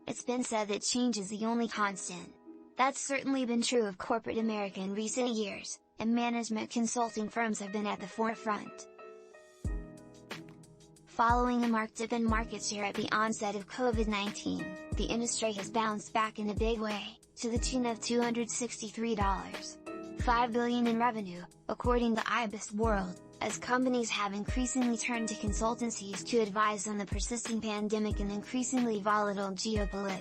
It's been said that change is the only constant. That's certainly been true of corporate America in recent years, and management consulting firms have been at the forefront. Following a marked dip in market share at the onset of COVID-19, the industry has bounced back in a big way, to the tune of $263.5 billion in revenue, according to IBISWorld, as companies have increasingly turned to consultancies to advise on the persisting pandemic and increasingly volatile geopolitical.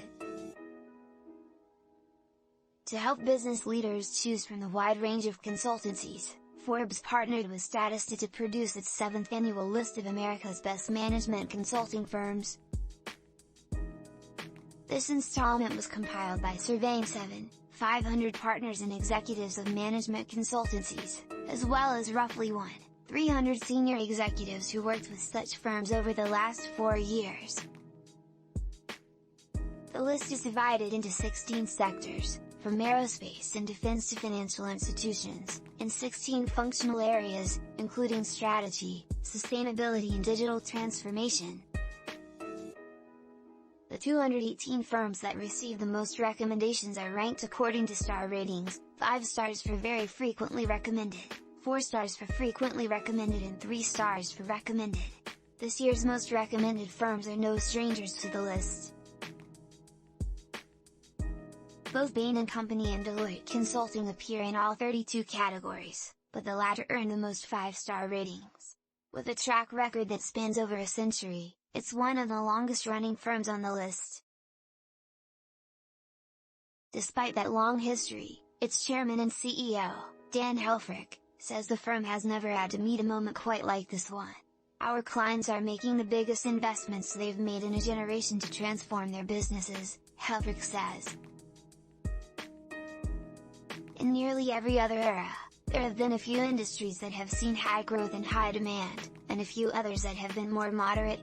To help business leaders choose from the wide range of consultancies, Forbes partnered with Statista to produce its 7th annual list of America's best management consulting firms. This installment was compiled by surveying 500 partners and executives of management consultancies, as well as roughly 300 senior executives who worked with such firms over the last 4 years. The list is divided into 16 sectors, from aerospace and defense to financial institutions, in 16 functional areas, including strategy, sustainability and digital transformation. The 218 firms that receive the most recommendations are ranked according to star ratings: 5 stars for very frequently recommended, 4 stars for frequently recommended and 3 stars for recommended. This year's most recommended firms are no strangers to the list. Both Bain & Company and Deloitte Consulting appear in all 32 categories, but the latter earn the most 5-star ratings. With a track record that spans over a century, it's one of the longest-running firms on the list. Despite that long history, its chairman and CEO, Dan Helfrich, says the firm has never had to meet a moment quite like this one. "Our clients are making the biggest investments they've made in a generation to transform their businesses," Helfrich says. In nearly every other era, there have been a few industries that have seen high growth and high demand, and a few others that have been more moderate.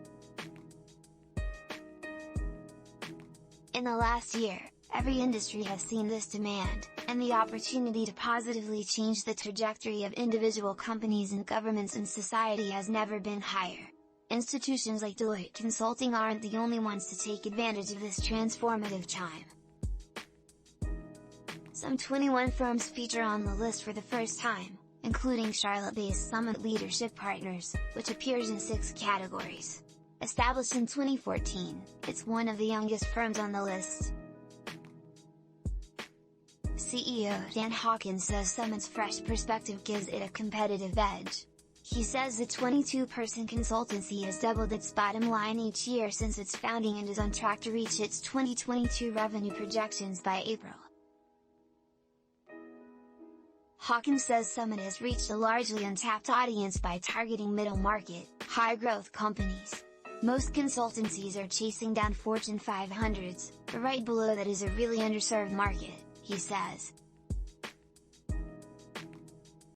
In the last year, every industry has seen this demand, and the opportunity to positively change the trajectory of individual companies and governments and society has never been higher. Institutions like Deloitte Consulting aren't the only ones to take advantage of this transformative time. Some 21 firms feature on the list for the first time, including Charlotte-based Summit Leadership Partners, which appears in 6 categories. Established in 2014, it's one of the youngest firms on the list. CEO Dan Hawkins says Summit's fresh perspective gives it a competitive edge. He says the 22-person consultancy has doubled its bottom line each year since its founding and is on track to reach its 2022 revenue projections by April. Hawkins says Summit has reached a largely untapped audience by targeting middle-market, high-growth companies. Most consultancies are chasing down Fortune 500s, but right below that is a really underserved market, he says.